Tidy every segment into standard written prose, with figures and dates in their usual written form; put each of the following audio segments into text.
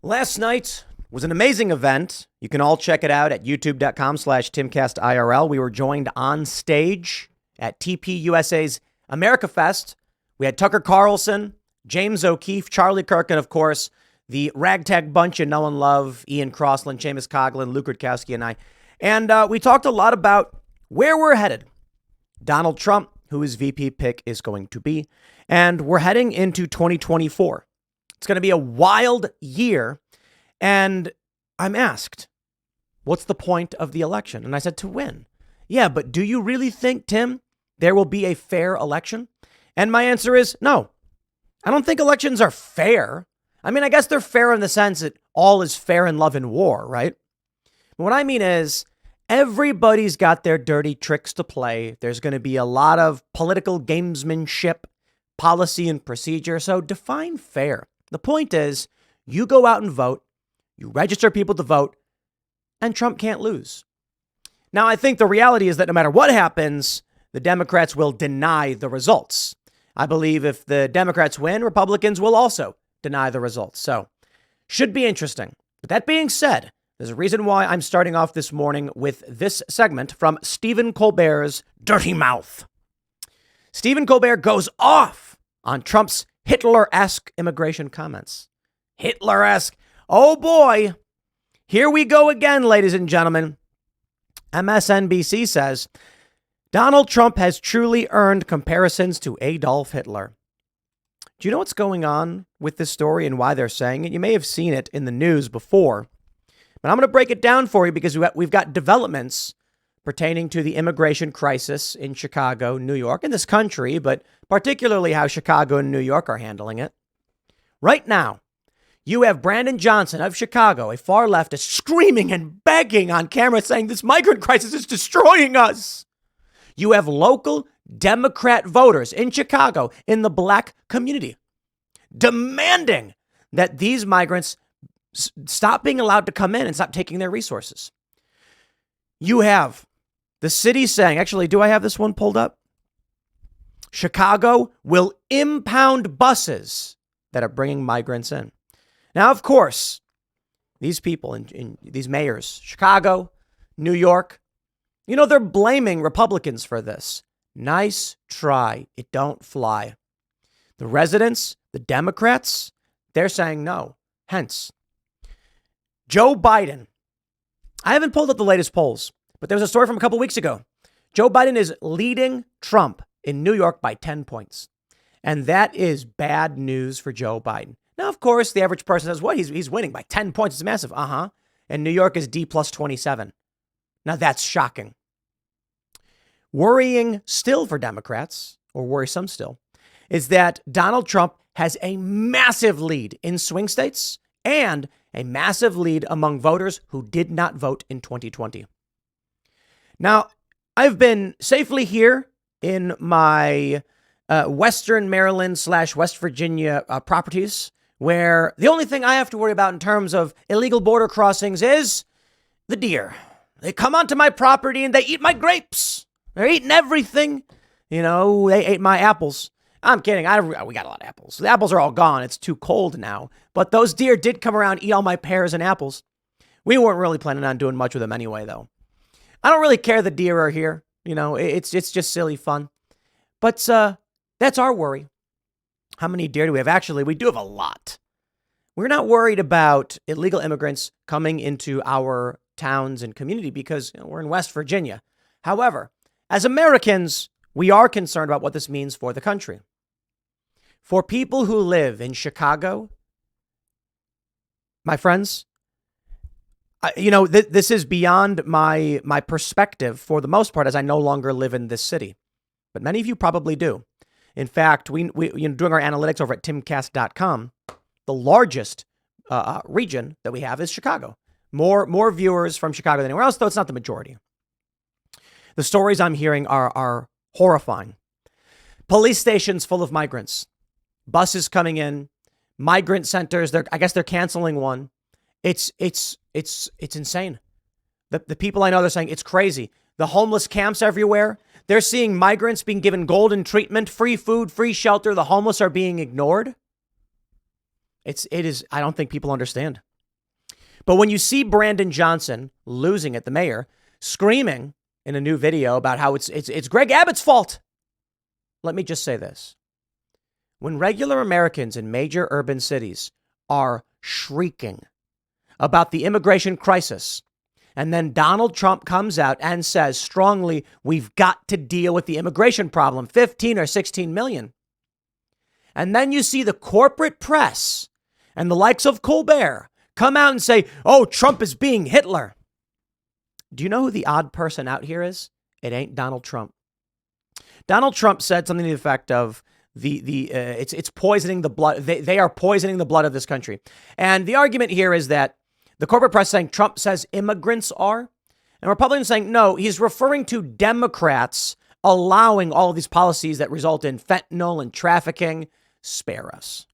Last night was an amazing event. You can all check it out at youtube.com/TimcastIRL. We were joined on stage at TPUSA's America Fest. We had Tucker Carlson, James O'Keefe, Charlie Kirk, and of course, the ragtag bunch you know and love, Ian Crossland, Seamus Coughlin, Luke Rutkowski, and I. And we talked a lot about where we're headed. Donald Trump, who his VP pick is going to be. And we're heading into 2024. It's going to be a wild year. And I'm asked, what's the point of the election? And I said, to win. Yeah, but do you really think, Tim, there will be a fair election? And my answer is no. I don't think elections are fair. I mean, I guess they're fair in the sense that all is fair in love and war, right? But what I mean is everybody's got their dirty tricks to play. There's going to be a lot of political gamesmanship, policy and procedure. So define fair. The point is, you go out and vote, you register people to vote, and Trump can't lose. Now, I think the reality is that no matter what happens, the Democrats will deny the results. I believe if the Democrats win, Republicans will also deny the results. So, should be interesting. But that being said, there's a reason why I'm starting off this morning with this segment from Stephen Colbert's Dirty Mouth. Stephen Colbert goes off on Trump's Hitler-esque immigration comments. Hitler-esque. Oh boy. Here we go again, ladies and gentlemen. MSNBC says, Donald Trump has truly earned comparisons to Adolf Hitler. Do you know what's going on with this story and why they're saying it? You may have seen it in the news before, but I'm going to break it down for you because we've got developments pertaining to the immigration crisis in Chicago, New York, and this country, but particularly how Chicago and New York are handling it. Right now, you have Brandon Johnson of Chicago, a far leftist, screaming and begging on camera saying this migrant crisis is destroying us. You have local Democrat voters in Chicago in the black community demanding that these migrants stop being allowed to come in and stop taking their resources. You have the city saying, actually, do I have this one pulled up? Chicago will impound buses that are bringing migrants in. Now, of course, these people in these mayors, Chicago, New York, you know, they're blaming Republicans for this. Nice try. It don't fly. The residents, the Democrats, they're saying no. Hence, Joe Biden. I haven't pulled up the latest polls, but there was a story from a couple weeks ago. Joe Biden is leading Trump in New York by 10 points. And that is bad news for Joe Biden. Now, of course, the average person says, what? He's winning by 10 points. It's massive. And New York is D plus 27. Now, that's shocking. Worrying still for Democrats, or worrisome still, is that Donald Trump has a massive lead in swing states and a massive lead among voters who did not vote in 2020. Now, I've been safely here in my Western Maryland / West Virginia properties, where the only thing I have to worry about in terms of illegal border crossings is the deer. They come onto my property and they eat my grapes. They're eating everything. You know, they ate my apples. I'm kidding. We got a lot of apples. The apples are all gone. It's too cold now. But those deer did come around, eat all my pears and apples. We weren't really planning on doing much with them anyway, though. I don't really care the deer are here. You know, it's just silly fun. But that's our worry. How many deer do we have? Actually, we do have a lot. We're not worried about illegal immigrants coming into our towns and community because we're in West Virginia. However, as Americans, we are concerned about what this means for the country. For people who live in Chicago, my friends, this is beyond my perspective for the most part, as I no longer live in this city. But many of you probably do. In fact, we doing our analytics over at Timcast.com, the largest region that we have is Chicago. More viewers from Chicago than anywhere else, though it's not the majority. The stories I'm hearing are horrifying. Police stations full of migrants, buses coming in, migrant centers. I guess they're canceling one. It's insane. The people I know, they're saying it's crazy. The homeless camps everywhere. They're seeing migrants being given golden treatment, free food, free shelter. The homeless are being ignored. It is. I don't think people understand. But when you see Brandon Johnson losing at the mayor, screaming in a new video about how it's Greg Abbott's fault, let me just say this. When regular Americans in major urban cities are shrieking about the immigration crisis, and then Donald Trump comes out and says strongly, we've got to deal with the immigration problem, 15 or 16 million. And then you see the corporate press and the likes of Colbert come out and say, oh, Trump is being Hitler. Do you know who the odd person out here is? It ain't Donald Trump. Donald Trump said something to the effect of it's poisoning the blood. They are poisoning the blood of this country. And the argument here is that the corporate press saying Trump says immigrants are, and Republicans saying no, he's referring to Democrats allowing all of these policies that result in fentanyl and trafficking. Spare us.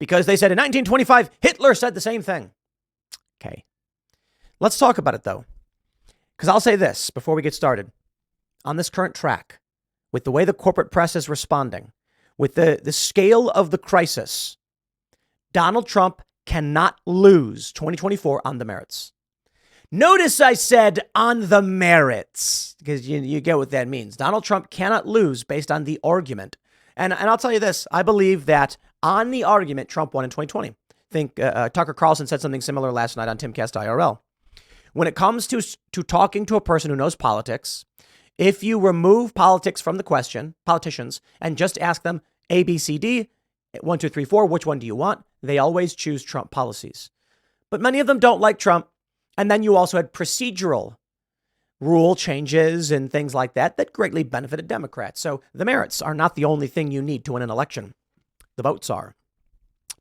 Because they said in 1925, Hitler said the same thing. Okay. Let's talk about it, though. Because I'll say this before we get started. On this current track, with the way the corporate press is responding, with the scale of the crisis, Donald Trump cannot lose 2024 on the merits. Notice I said on the merits, because you get what that means. Donald Trump cannot lose based on the argument. And I'll tell you this, I believe that on the argument, Trump won in 2020. I think Tucker Carlson said something similar last night on Timcast IRL. When it comes to talking to a person who knows politics, if you remove politics from the question, politicians, and just ask them A, B, C, D, 1, 2, 3, 4, which one do you want? They always choose Trump policies. But many of them don't like Trump. And then you also had procedural rule changes and things like that greatly benefited Democrats. So the merits are not the only thing you need to win an election. The votes are.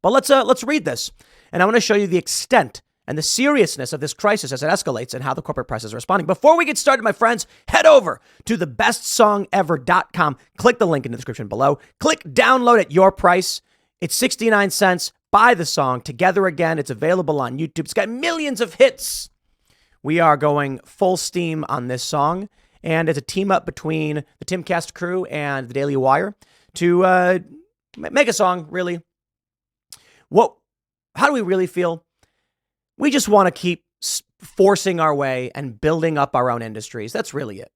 But let's read this. And I want to show you the extent and the seriousness of this crisis as it escalates and how the corporate press is responding. Before we get started, my friends, head over to thebestsongever.com. Click the link in the description below. Click download at your price. It's 69 cents. Buy the song Together Again. It's available on YouTube. It's got millions of hits. We are going full steam on this song. And it's a team up between the Timcast crew and the Daily Wire to make a song, really. How do we really feel? We just want to keep forcing our way and building up our own industries. That's really it.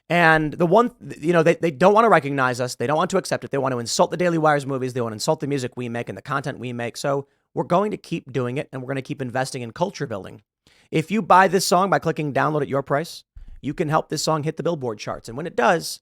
And the one, they don't want to recognize us. They don't want to accept it. They want to insult the Daily Wire's movies. They want to insult the music we make and the content we make. So we're going to keep doing it, and we're going to keep investing in culture building. If you buy this song by clicking download at your price, you can help this song hit the Billboard charts. And when it does,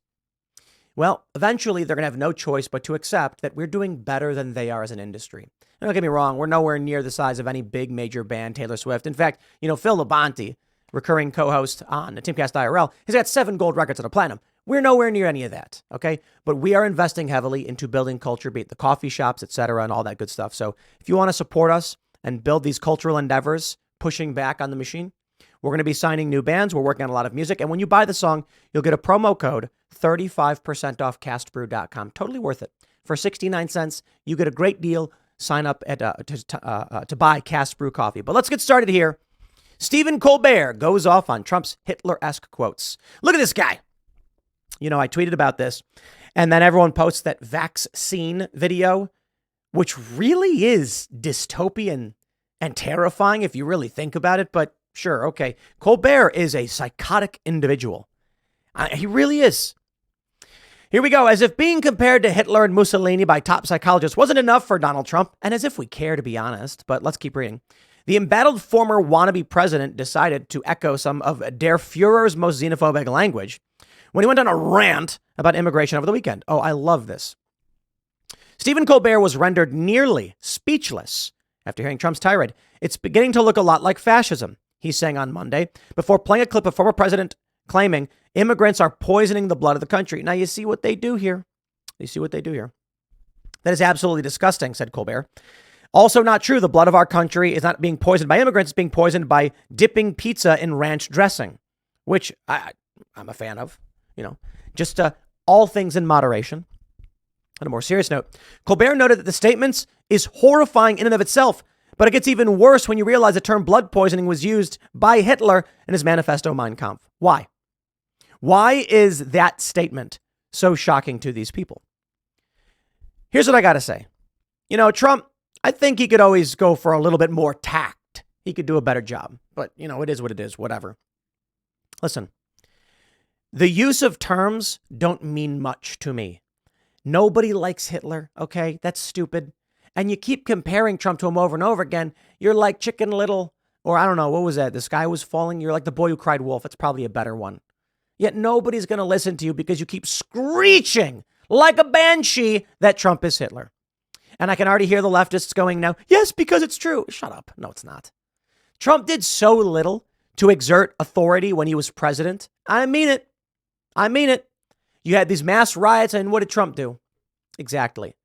well, eventually they're going to have no choice but to accept that we're doing better than they are as an industry. And don't get me wrong, we're nowhere near the size of any big major band, Taylor Swift. In fact, Phil Labonte, recurring co-host on the Timcast IRL, has got 7 gold records and a platinum. We're nowhere near any of that, okay? But we are investing heavily into building culture, be it the coffee shops, et cetera, and all that good stuff. So if you want to support us and build these cultural endeavors, pushing back on the machine, we're going to be signing new bands. We're working on a lot of music. And when you buy the song, you'll get a promo code, 35% off castbrew.com. Totally worth it. For 69 cents, you get a great deal. Sign up to buy Cast Brew coffee. But let's get started here. Stephen Colbert goes off on Trump's Hitler-esque quotes. Look at this guy. I tweeted about this, and then everyone posts that vaccine video, which really is dystopian and terrifying if you really think about it. But sure, okay. Colbert is a psychotic individual. He really is. Here we go. As if being compared to Hitler and Mussolini by top psychologists wasn't enough for Donald Trump, and as if we care, to be honest, but let's keep reading. The embattled former wannabe president decided to echo some of Der Fuhrer's most xenophobic language when he went on a rant about immigration over the weekend. Oh, I love this. Stephen Colbert was rendered nearly speechless after hearing Trump's tirade. It's beginning to look a lot like fascism, he's saying on Monday, before playing a clip of former president claiming immigrants are poisoning the blood of the country. Now, you see what they do here. That is absolutely disgusting, said Colbert. Also not true. The blood of our country is not being poisoned by immigrants. It's being poisoned by dipping pizza in ranch dressing, which I'm a fan of, just all things in moderation. On a more serious note, Colbert noted that the statements is horrifying in and of itself, but it gets even worse when you realize the term blood poisoning was used by Hitler in his manifesto Mein Kampf. Why? Why is that statement so shocking to these people? Here's what I got to say. Trump, I think he could always go for a little bit more tact He could do a better job. But, it is what it is. Whatever. Listen, the use of terms don't mean much to me. Nobody likes Hitler, okay? That's stupid. And you keep comparing Trump to him over and over again. You're like Chicken Little, or I don't know, what was that? The sky was falling. You're like the boy who cried wolf. It's probably a better one. Yet nobody's going to listen to you because you keep screeching like a banshee that Trump is Hitler. And I can already hear the leftists going now, yes, because it's true. Shut up. No, it's not. Trump did so little to exert authority when he was president. I mean it. You had these mass riots, and what did Trump do? Exactly.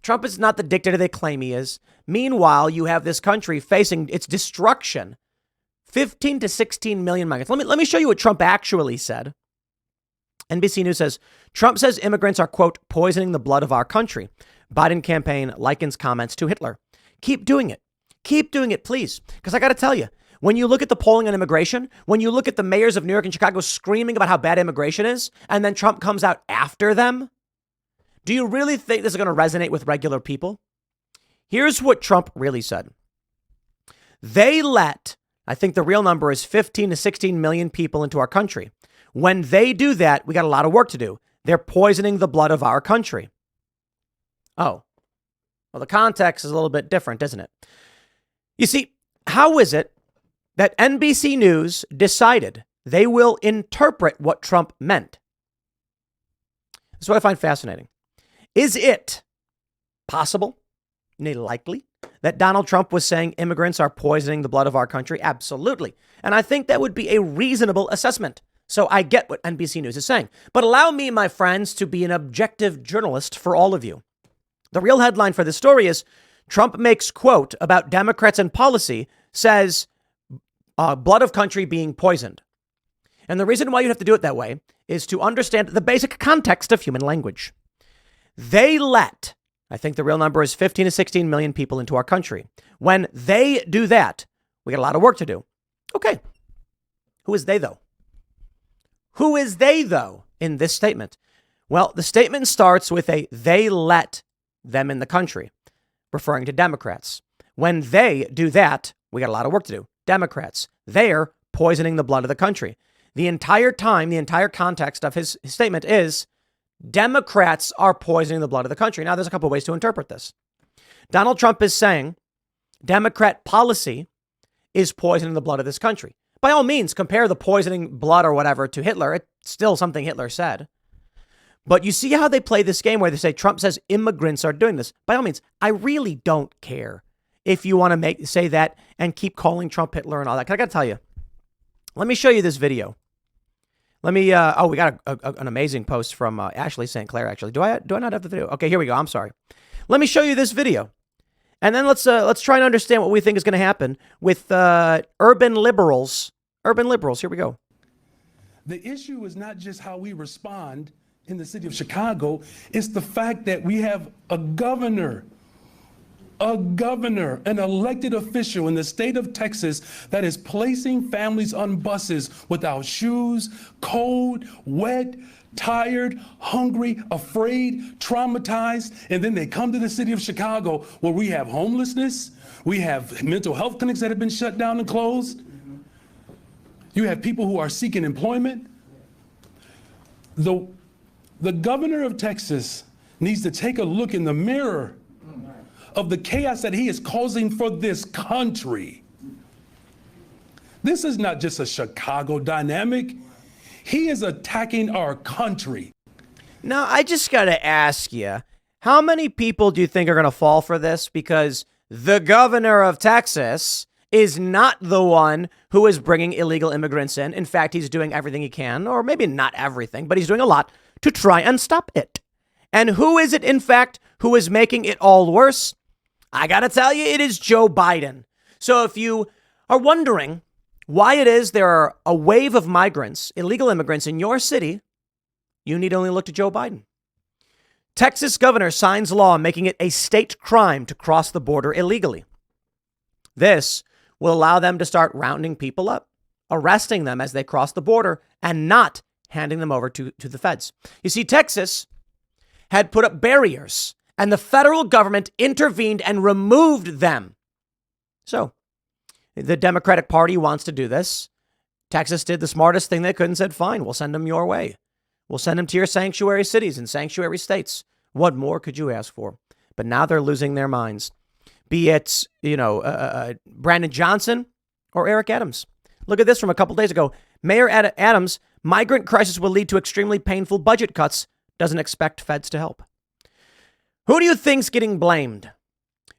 Trump is not the dictator they claim he is. Meanwhile, you have this country facing its destruction. 15 to 16 million migrants. Let me show you what Trump actually said. NBC News says, Trump says immigrants are, quote, poisoning the blood of our country. Biden campaign likens comments to Hitler. Keep doing it. Keep doing it, please. Because I got to tell you, when you look at the polling on immigration, when you look at the mayors of New York and Chicago screaming about how bad immigration is, and then Trump comes out after them, do you really think this is going to resonate with regular people? Here's what Trump really said. I think the real number is 15 to 16 million people into our country. When they do that, we got a lot of work to do. They're poisoning the blood of our country. Oh, well, the context is a little bit different, isn't it? You see, how is it that NBC News decided they will interpret what Trump meant? This is what I find fascinating. Is it possible, nay, likely, that Donald Trump was saying immigrants are poisoning the blood of our country? Absolutely. And I think that would be a reasonable assessment. So I get what NBC News is saying. But allow me, my friends, to be an objective journalist for all of you. The real headline for this story is Trump makes quote about Democrats and policy, says blood of country being poisoned. And the reason why you have to do it that way is to understand the basic context of human language. I think the real number is 15 to 16 million people into our country. When they do that, we got a lot of work to do. Okay. Who is they, though? Who is they, though, in this statement? Well, the statement starts with they let them in the country, referring to Democrats. When they do that, we got a lot of work to do. Democrats, they're poisoning the blood of the country. The entire time, the entire context of his statement is Democrats are poisoning the blood of the country. Now, there's a couple of ways to interpret this. Donald Trump is saying Democrat policy is poisoning the blood of this country. By all means, compare the poisoning blood or whatever to Hitler. It's still something Hitler said. But you see how they play this game where they say Trump says immigrants are doing this. By all means, I really don't care if you want to say that and keep calling Trump Hitler and all that. I got to tell you, let me show you this video. Let me, we got an amazing post from Ashley St. Clair, actually. Do I not have the video? Okay, here we go. I'm sorry. Let me show you this video. And then let's try and understand what we think is going to happen with urban liberals. Urban liberals, here we go. The issue is not just how we respond in the city of Chicago. It's the fact that we have a governor, an elected official in the state of Texas that is placing families on buses without shoes, cold, wet, tired, hungry, afraid, traumatized, and then they come to the city of Chicago where we have homelessness, we have mental health clinics that have been shut down and closed. You have people who are seeking employment. The governor of Texas needs to take a look in the mirror of the chaos that he is causing for this country. This is not just a Chicago dynamic. He is attacking our country. Now, I just got to ask you, how many people do you think are going to fall for this? Because the governor of Texas is not the one who is bringing illegal immigrants in. In fact, he's doing everything he can, or maybe not everything, but he's doing a lot to try and stop it. And who is it, in fact, who is making it all worse? I got to tell you, it is Joe Biden. So if you are wondering why it is there are a wave of migrants, illegal immigrants in your city, you need only look to Joe Biden. Texas governor signs law making it a state crime to cross the border illegally. This will allow them to start rounding people up, arresting them as they cross the border, and not handing them over to the feds. You see, Texas had put up barriers, and the federal government intervened and removed them. So The Democratic Party wants to do this. Texas did the smartest thing they could and said, fine, we'll send them your way. We'll send them to your sanctuary cities and sanctuary states. What more could you ask for? But now they're losing their minds. Be it, Brandon Johnson or Eric Adams. Look at this from a couple days ago. Mayor Adams, migrant crisis will lead to extremely painful budget cuts. Doesn't expect feds to help. Who do you think's getting blamed?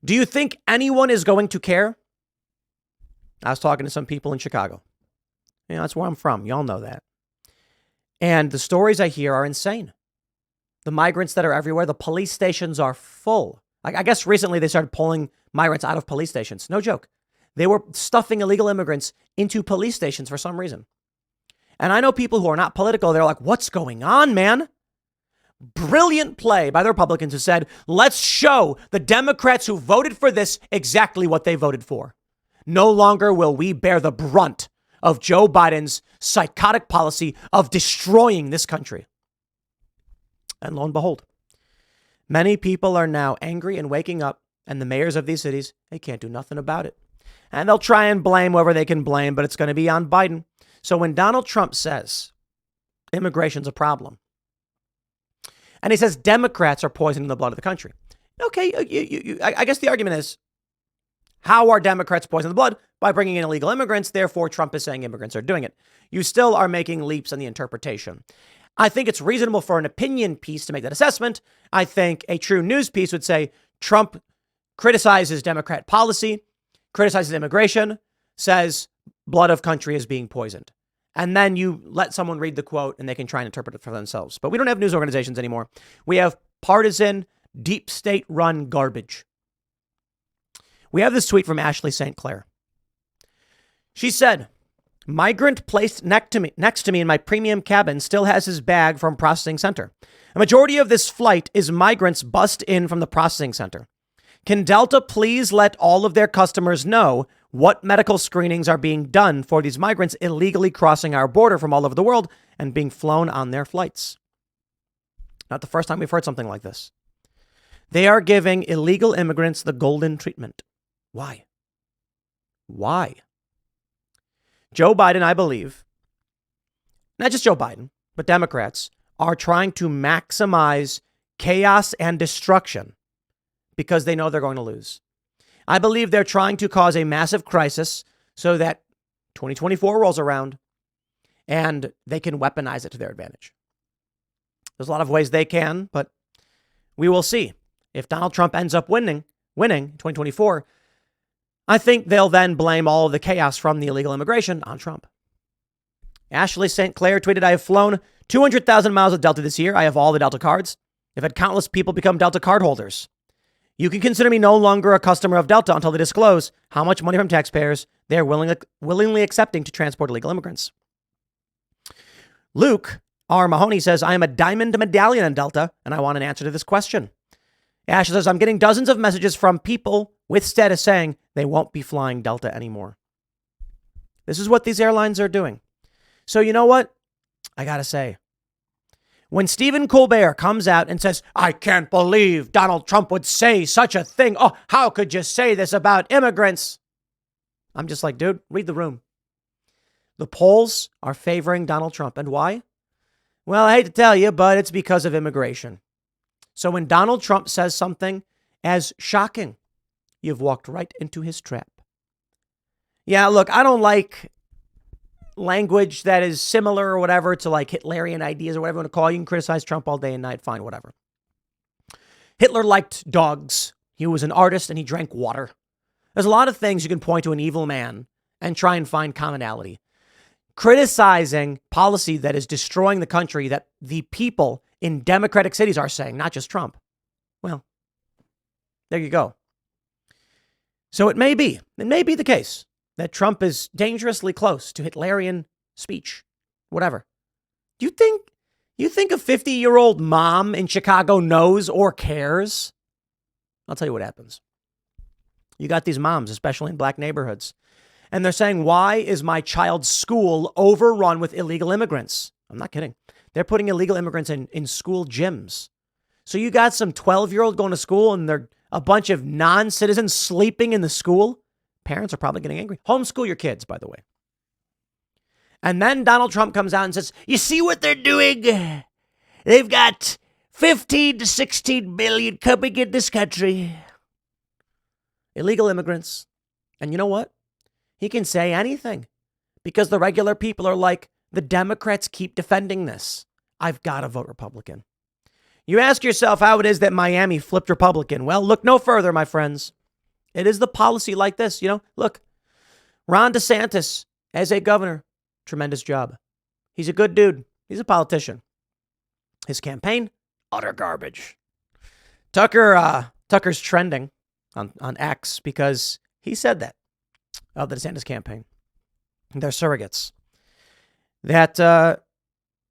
Do you think anyone is going to care? I was talking to some people in Chicago. That's where I'm from. Y'all know that. And the stories I hear are insane. The migrants that are everywhere, the police stations are full. I guess recently they started pulling migrants out of police stations. No joke. They were stuffing illegal immigrants into police stations for some reason. And I know people who are not political. They're like, what's going on, man? Brilliant play by the Republicans who said, let's show the Democrats who voted for this exactly what they voted for. No longer will we bear the brunt of Joe Biden's psychotic policy of destroying this country. And lo and behold, many people are now angry and waking up, and the mayors of these cities, they can't do nothing about it. And they'll try and blame whoever they can blame, but it's going to be on Biden. So when Donald Trump says immigration's a problem, and he says Democrats are poisoning the blood of the country. Okay, I guess the argument is, how are Democrats poisoning the blood? By bringing in illegal immigrants. Therefore, Trump is saying immigrants are doing it. You still are making leaps in the interpretation. I think it's reasonable for an opinion piece to make that assessment. I think a true news piece would say Trump criticizes Democrat policy, criticizes immigration, says blood of country is being poisoned. And then you let someone read the quote and they can try and interpret it for themselves. But we don't have news organizations anymore. We have partisan, deep state run garbage. We have this tweet from Ashley St. Clair. She said, migrant placed next to me in my premium cabin still has his bag from processing center. A majority of this flight is migrants bust in from the processing center. Can Delta please let all of their customers know what medical screenings are being done for these migrants illegally crossing our border from all over the world and being flown on their flights? Not the first time we've heard something like this. They are giving illegal immigrants the golden treatment. Why? Why? Joe Biden, I believe, not just Joe Biden, but Democrats are trying to maximize chaos and destruction because they know they're going to lose. I believe they're trying to cause a massive crisis so that 2024 rolls around and they can weaponize it to their advantage. There's a lot of ways they can, but we will see. If Donald Trump ends up winning in 2024, I think they'll then blame all of the chaos from the illegal immigration on Trump. Ashley St. Clair tweeted, I have flown 200,000 miles with Delta this year. I have all the Delta cards. I've had countless people become Delta card holders. You can consider me no longer a customer of Delta until they disclose how much money from taxpayers they're willingly accepting to transport illegal immigrants. Luke R. Mahoney says, I am a diamond medallion on Delta, and I want an answer to this question. Ashley says, I'm getting dozens of messages from people with status saying they won't be flying Delta anymore. This is what these airlines are doing. So you know what? I got to say, when Stephen Colbert comes out and says, I can't believe Donald Trump would say such a thing. Oh, how could you say this about immigrants? I'm just like, dude, read the room. The polls are favoring Donald Trump. And why? Well, I hate to tell you, but it's because of immigration. So when Donald Trump says something as shocking, you've walked right into his trap. Yeah, look, I don't like language that is similar or whatever to like Hitlerian ideas or whatever you want to call it. You can criticize Trump all day and night. Fine, whatever. Hitler liked dogs. He was an artist and he drank water. There's a lot of things you can point to an evil man and try and find commonality. Criticizing policy that is destroying the country that the people in democratic cities are saying, not just Trump. Well, there you go. So it may be the case that Trump is dangerously close to Hitlerian speech, whatever. Do you think a 50-year-old mom in Chicago knows or cares? I'll tell you what happens. You got these moms, especially in black neighborhoods, and they're saying, why is my child's school overrun with illegal immigrants? I'm not kidding. They're putting illegal immigrants in school gyms. So you got some 12-year-old going to school and they're a bunch of non-citizens sleeping in the school Parents are probably getting angry. Homeschool your kids, by the way. And then Donald Trump comes out and says, you see what they're doing? They've got 15 to 16 million coming in this country. Illegal immigrants. And you know what? He can say anything because the regular people are like, the Democrats keep defending this. I've got to vote Republican. You ask yourself how it is that Miami flipped Republican. Well, look no further, my friends. It is the policy like this. Look, Ron DeSantis as a governor, tremendous job. He's a good dude. He's a politician. His campaign, utter garbage. Tucker's trending on X because he said that of the DeSantis campaign. They're surrogates. That,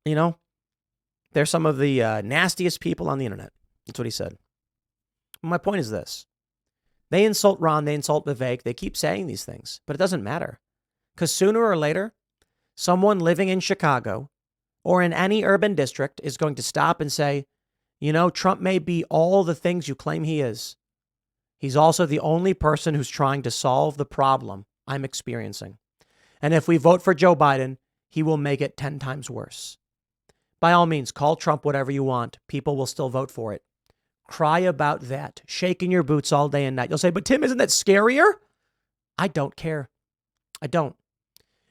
they're some of the nastiest people on the internet. That's what he said. My point is this. They insult Ron, they insult Vivek, they keep saying these things, but it doesn't matter. Because sooner or later, someone living in Chicago or in any urban district is going to stop and say, Trump may be all the things you claim he is. He's also the only person who's trying to solve the problem I'm experiencing. And if we vote for Joe Biden, he will make it 10 times worse. By all means, call Trump whatever you want. People will still vote for it. Cry about that. Shake in your boots all day and night. You'll say, but Tim, isn't that scarier? I don't care. I don't.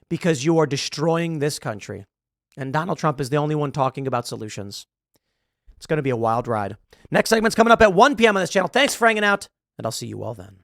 Because you are destroying this country. And Donald Trump is the only one talking about solutions. It's going to be a wild ride. Next segment's coming up at 1 p.m. on this channel. Thanks for hanging out, and I'll see you all then.